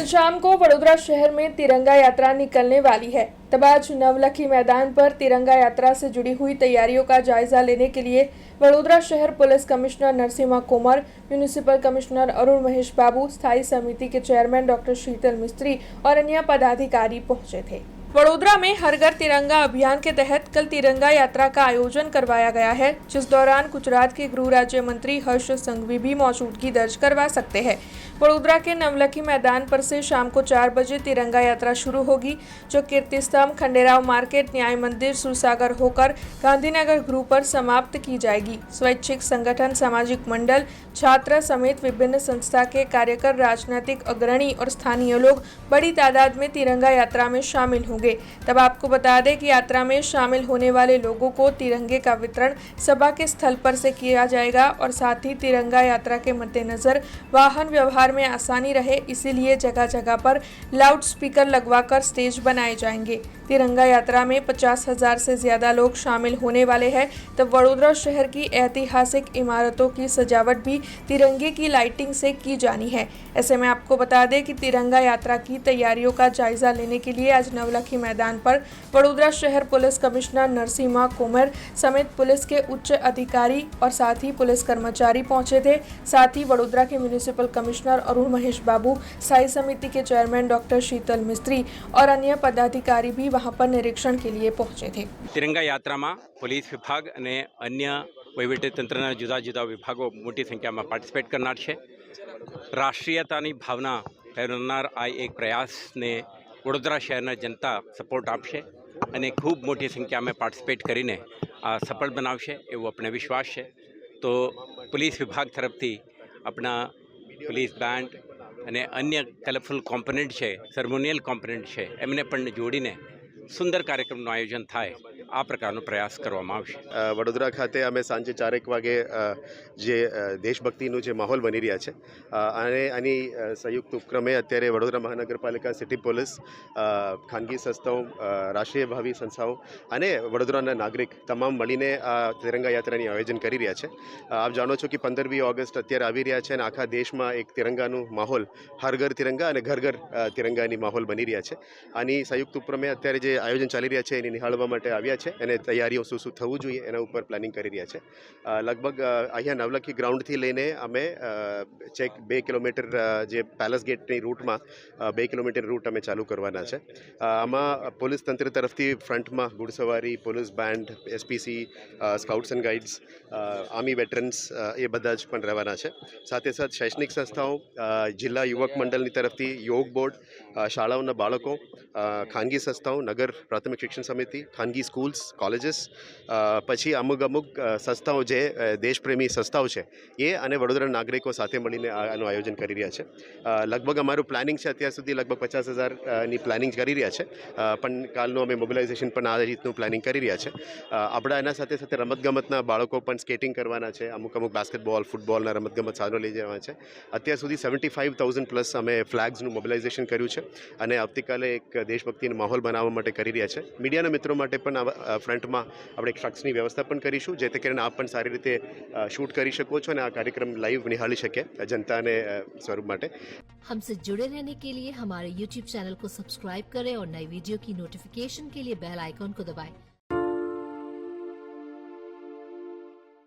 कल शाम को वडोदरा शहर में तिरंगा यात्रा निकलने वाली है। तब आज नवलखी मैदान पर तिरंगा यात्रा से जुड़ी हुई तैयारियों का जायजा लेने के लिए वडोदरा शहर पुलिस कमिश्नर नरसिम्हा कोमर, म्यूनिसिपल कमिश्नर अरुण महेश बाबू, स्थायी समिति के चेयरमैन डॉक्टर शीतल मिस्त्री और अन्य पदाधिकारी पहुंचे थे। वडोदरा में हर घर तिरंगा अभियान के तहत कल तिरंगा यात्रा का आयोजन करवाया गया है, जिस दौरान गुजरात के गृह राज्य मंत्री हर्ष संघवी भी मौजूदगी दर्ज करवा सकते हैं। वडोदरा के नवलखी मैदान पर से शाम को 4 बजे तिरंगा यात्रा शुरू होगी, जो कीर्ति स्तंभ, खंडेराव मार्केट, न्याय मंदिर, सुरसागर होकर गांधीनगर गृह पर समाप्त की जाएगी। स्वैच्छिक संगठन, सामाजिक मंडल, छात्र समेत विभिन्न संस्था के कार्यकर, राजनीतिक अग्रणी और स्थानीय लोग बड़ी तादाद में तिरंगा यात्रा में शामिल होंगे। तब आपको बता दें कि यात्रा में शामिल होने वाले लोगों को तिरंगे का वितरण सभा के स्थल पर से किया जाएगा और साथ ही तिरंगा यात्रा के मद्देनजर वाहन व्यवहार में आसानी रहे, इसीलिए जगह जगह पर लाउड स्पीकर लगवाकर स्टेज बनाए जाएंगे। तिरंगा यात्रा में 50,000 से ज्यादा लोग शामिल होने वाले हैं। तब वडोदरा शहर की ऐतिहासिक इमारतों की सजावट भी तिरंगे की लाइटिंग से की जानी है। ऐसे में आपको बता दें कि तिरंगा यात्रा की तैयारियों का जायजा लेने के लिए आज नवलखी मैदान पर वडोदरा शहर पुलिस कमिश्नर नरसिम्हा कोमर समेत पुलिस के उच्च अधिकारी और साथ ही पुलिस कर्मचारी पहुंचे थे। साथ ही वडोदरा के म्यूनिसिपल कमिश्नर अरुण महेश बाबू, स्थायी समिति के चेयरमैन डॉक्टर शीतल मिस्त्री और अन्य पदाधिकारी भी वहां पर निरीक्षण के लिए पहुंचे थे। तिरंगा यात्रा में पुलिस विभाग અને અન્ય વહીવટીતંત્રના જુદા જુદા વિભાગો મોટી સંખ્યામાં પાર્ટિસિપેટ કરનાર છે। રાષ્ટ્રીયતાની ભાવના ફેરવનાર આ એક પ્રયાસને વડોદરા શહેરના જનતા સપોર્ટ આપશે અને ખૂબ મોટી સંખ્યામાં પાર્ટિસિપેટ કરીને આ સફળ બનાવશે એવો આપણે વિશ્વાસ છે। તો પોલીસ વિભાગ તરફથી આપણા પોલીસ બેન્ડ અને અન્ય કલરફુલ કોમ્પોનન્ટ છે, સેરેમોનિયલ કોમ્પોનન્ટ છે, એમને પણ જોડીને સુંદર કાર્યક્રમનું આયોજન થાય આ પ્રકારનો પ્રયાસ કરવામાં આવશે। વડોદરા ખાતે અમે સાંજે 4 વાગે જે દેશભક્તિનું જે માહોલ બની રહ્યા છે અને આની સંયુક્ત ઉપક્રમે અત્યારે વડોદરા મહાનગરપાલિકા, સિટી પોલીસ, ખાનગી સંસ્થાઓ, રાષ્ટ્રીય ભાવિ સંસ્થાઓ અને વડોદરાના નાગરિક તમામ મળીને આ તિરંગા યાત્રાની આયોજન કરી રહ્યા છે। આપ જાણો છો કે 15મી ઓગસ્ટ અત્યારે આવી રહ્યા છે અને આખા દેશમાં એક તિરંગાનું માહોલ, હર ઘર તિરંગા અને ઘર ઘર તિરંગાની માહોલ બની રહ્યા છે। આની સંયુક્ત ઉપક્રમે અત્યારે જે આયોજન ચાલી રહ્યા છે એની નિહાળવા માટે આવ્યા છે અને તૈયારીઓ શું થવું જોઈએ એના ઉપર પ્લાનિંગ કરી રહ્યા છે। લગભગ અહીંયા નવલખી ગ્રાઉન્ડથી લઈને અમે ચેક 2 કિલોમીટર જે પેલેસ ગેટની રૂટમાં 2 કિલોમીટર રૂટ અમે ચાલુ કરવાના છે। આમાં પોલીસ તંત્ર તરફથી ફ્રન્ટમાં ઘોડસવારી, police band, SPC, scouts and guides, army veterans એ બધા જ પણ રહેવાના છે। સાથે સાથે શૈક્ષણિક સંસ્થાઓ, જિલ્લા યુવક મંડળની તરફથી યોગ બોર્ડ, શાળાઓના બાળકો, ખાનગી સંસ્થાઓ, નગર પ્રાથમિક શિક્ષણ સમિતિ, ખાનગી સ્કૂલ્સ, કોલેજીસ, પછી અમુક સંસ્થાઓ જે દેશપ્રેમી સંસ્થાઓ છે એ અને વડોદરા નાગરિકો સાથે મળીને આનું આયોજન કરી રહ્યા છે। લગભગ અમારું પ્લાનિંગ છે અત્યાર સુધી લગભગ 50,000ની પ્લાનિંગ કરી રહ્યા છે, પણ કાલનું અમે મોબિલાઇઝેશન પણ આ રીતનું પ્લાનિંગ કરી રહ્યા છે। આપણા એના સાથે સાથે રમતગમતના બાળકો પણ સ્કેટિંગ કરવાના છે, અમુક બાસ્કેટબોલ, ફૂટબોલના રમતગમત સાધનો લઈ જવાના છે। અત્યાર સુધી 75,000 પ્લસ અમે ફ્લેગ્સનું મોબિલાઇઝેશન કર્યું છે અને આવતીકાલે એક દેશભક્તિનો માહોલ બનાવવા માટે કરી રહ્યા છે। મીડિયાના મિત્રો માટે પણ ફ્રન્ટમાં આપણે એક શખ્સની વ્યવસ્થા પણ કરીશું, જેથી કરીને આપ પણ સારી રીતે શૂટ કરી શકો છો અને આ કાર્યક્રમ લાઈવ નિહાળી શકે जनता स्वरूप माटे। हमसे जुड़े रहने के लिए हमारे YouTube चैनल को सब्सक्राइब करें और नई वीडियो की नोटिफिकेशन के लिए बेल आइकॉन को दबाएं।